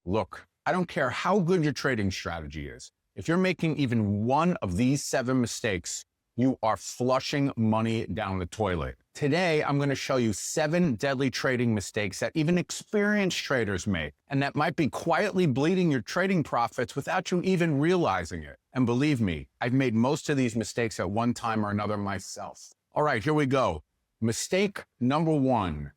Look, I don't care how good your trading strategy is. If you're making even one of these 7 mistakes, you are flushing money down the toilet. Today, I'm going to show you 7 deadly trading mistakes that even experienced traders make, and that might be quietly bleeding your trading profits without you even realizing it. And believe me, I've made most of these mistakes at one time or another myself. All right, here we go. Mistake number 1,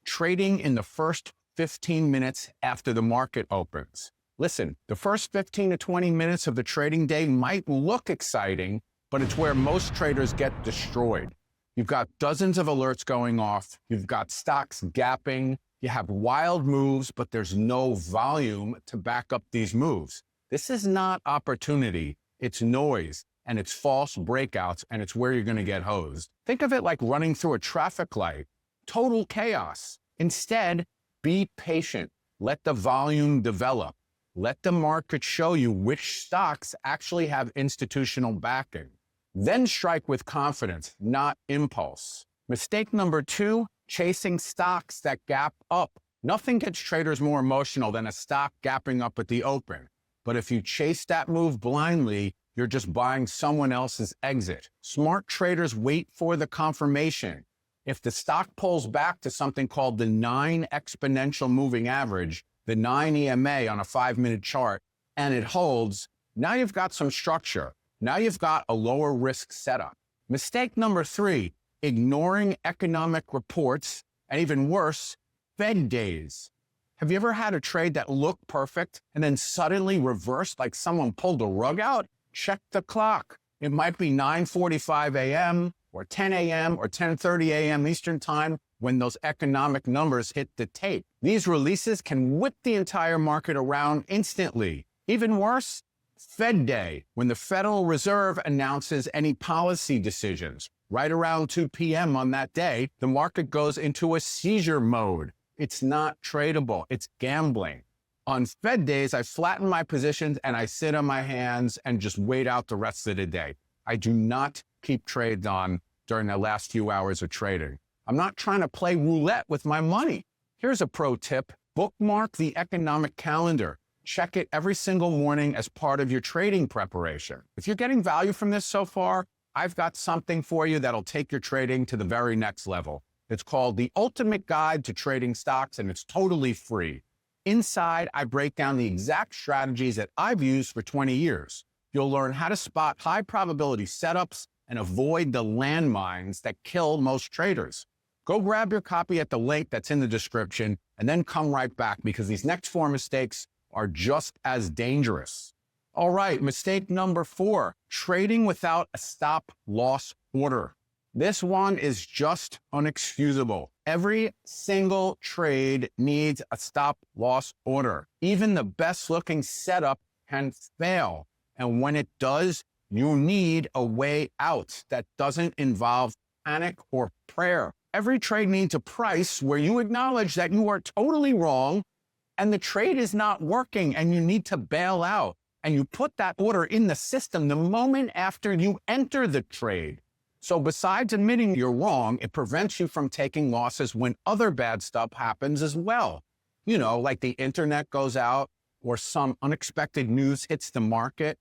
trading in the first 15 minutes after the market opens. Listen, the first 15 to 20 minutes of the trading day might look exciting, but it's where most traders get destroyed. You've got dozens of alerts going off. You've got stocks gapping. You have wild moves, but there's no volume to back up these moves. This is not opportunity. It's noise, and it's false breakouts, and it's where you're going to get hosed. Think of it like running through a traffic light. Total chaos. Instead, be patient. Let the volume develop. Let the market show you which stocks actually have institutional backing. Then strike with confidence, not impulse. Mistake number 2, chasing stocks that gap up. Nothing gets traders more emotional than a stock gapping up at the open. But if you chase that move blindly, you're just buying someone else's exit. Smart traders wait for the confirmation. If the stock pulls back to something called the 9 exponential moving average, the 9 EMA on a 5-minute chart, and it holds, now you've got some structure. Now you've got a lower risk setup. Mistake number 3, ignoring economic reports, and even worse, Fed days. Have you ever had a trade that looked perfect and then suddenly reversed like someone pulled a rug out? Check the clock. It might be 9:45 a.m. or 10 a.m. or 10:30 a.m. Eastern time when those economic numbers hit the tape. These releases can whip the entire market around instantly. Even worse, Fed Day, when the Federal Reserve announces any policy decisions. Right around 2 p.m. on that day, the market goes into a seizure mode. It's not tradable. It's gambling. On Fed days, I flatten my positions and I sit on my hands and just wait out the rest of the day. I do not keep trades on during the last few hours of trading. I'm not trying to play roulette with my money. Here's a pro tip. Bookmark the economic calendar. Check it every single morning as part of your trading preparation. If you're getting value from this so far, I've got something for you that'll take your trading to the very next level. It's called The Ultimate Guide to Trading Stocks, and it's totally free. Inside, I break down the exact strategies that I've used for 20 years. You'll learn how to spot high probability setups and avoid the landmines that kill most traders. Go grab your copy at the link that's in the description and then come right back because these next 4 mistakes are just as dangerous. All right, mistake number 4, trading without a stop loss order. This one is just unexcusable. Every single trade needs a stop loss order. Even the best looking setup can fail. And when it does, you need a way out that doesn't involve panic or prayer. Every trade needs a price where you acknowledge that you are totally wrong and the trade is not working and you need to bail out. And you put that order in the system the moment after you enter the trade. So besides admitting you're wrong, it prevents you from taking losses when other bad stuff happens as well. You know, like the internet goes out, or some unexpected news hits the market,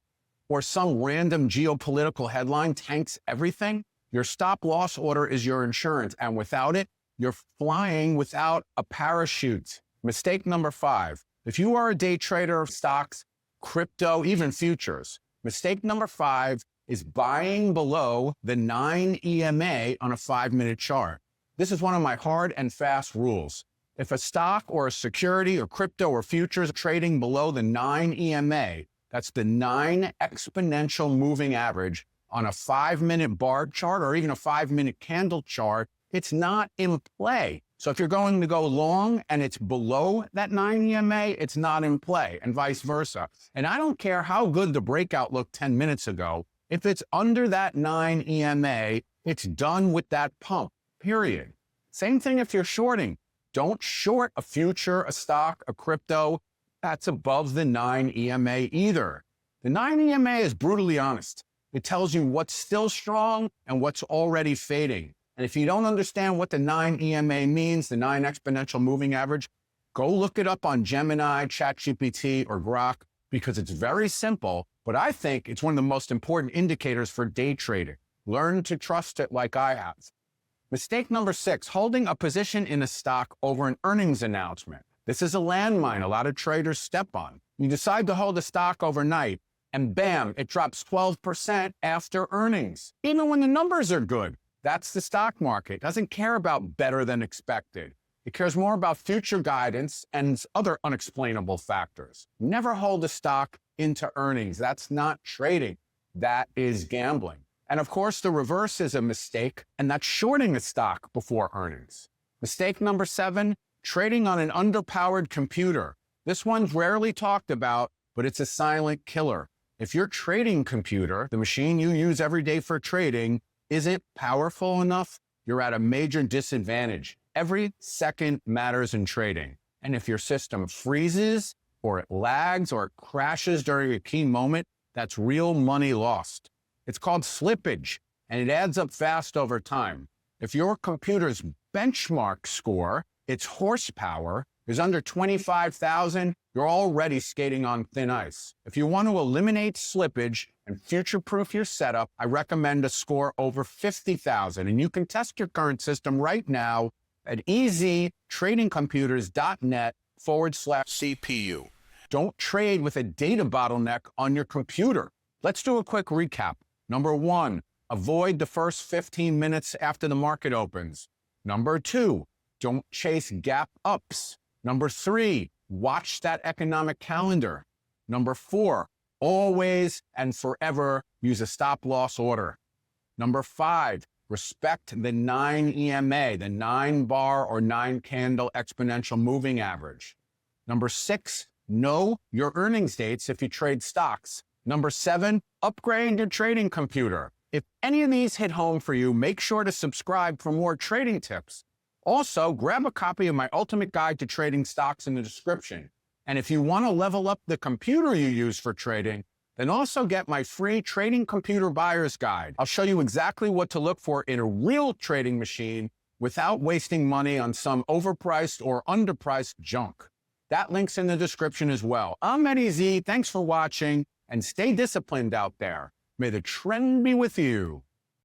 or some random geopolitical headline tanks everything. Your stop loss order is your insurance, and without it, you're flying without a parachute. Mistake number 5. If you are a day trader of stocks, crypto, even futures, mistake number 5 is buying below the 9 EMA on a 5-minute chart. This is one of my hard and fast rules. If a stock or a security or crypto or futures trading below the 9 EMA, that's the 9 exponential moving average on a 5-minute bar chart or even a 5-minute candle chart, it's not in play. So if you're going to go long and it's below that 9 EMA, it's not in play, and vice versa. And I don't care how good the breakout looked 10 minutes ago. If it's under that 9 EMA, it's done with that pump, period. Same thing if you're shorting. Don't short a future, a stock, a crypto that's above the 9 EMA either. The 9 EMA is brutally honest. It tells you what's still strong and what's already fading. And if you don't understand what the 9 EMA means, the 9 exponential moving average, Go look it up on Gemini, ChatGPT, or Grok because it's very simple, but I think it's one of the most important indicators for day trading. Learn to trust it like I have. Mistake number 6, holding a position in a stock over an earnings announcement. This is a landmine a lot of traders step on. You decide to hold a stock overnight, and bam, it drops 12% after earnings, even when the numbers are good. That's the stock market. It doesn't care about better than expected. It cares more about future guidance and other unexplainable factors. Never hold a stock into earnings. That's not trading. That is gambling. And of course, the reverse is a mistake, and that's shorting a stock before earnings. Mistake number 7, trading on an underpowered computer. This one's rarely talked about, but it's a silent killer. If your trading computer, the machine you use every day for trading, isn't powerful enough, you're at a major disadvantage. Every second matters in trading. And if your system freezes, or it lags, or it crashes during a key moment, that's real money lost. It's called slippage, and it adds up fast over time. If your computer's benchmark score, its horsepower, is under 25,000, you're already skating on thin ice. If you want to eliminate slippage and future-proof your setup, I recommend a score over 50,000, and you can test your current system right now at eztradingcomputers.net/CPU. Don't trade with a data bottleneck on your computer. Let's do a quick recap. Number 1, avoid the first 15 minutes after the market opens. Number 2, don't chase gap ups. Number 3, watch that economic calendar. Number 4, always and forever use a stop loss order. Number 5, respect the 9 EMA, the 9-bar or 9-candle exponential moving average. Number 6, know your earnings dates if you trade stocks. Number 7, upgrade your trading computer. If any of these hit home for you, make sure to subscribe for more trading tips. Also, grab a copy of my ultimate guide to trading stocks in the description. And if you want to level up the computer you use for trading, then also get my free trading computer buyer's guide. I'll show you exactly what to look for in a real trading machine without wasting money on some overpriced or underpriced junk. That link's in the description as well. I'm Eddie Z. Thanks for watching, and stay disciplined out there. May the trend be with you.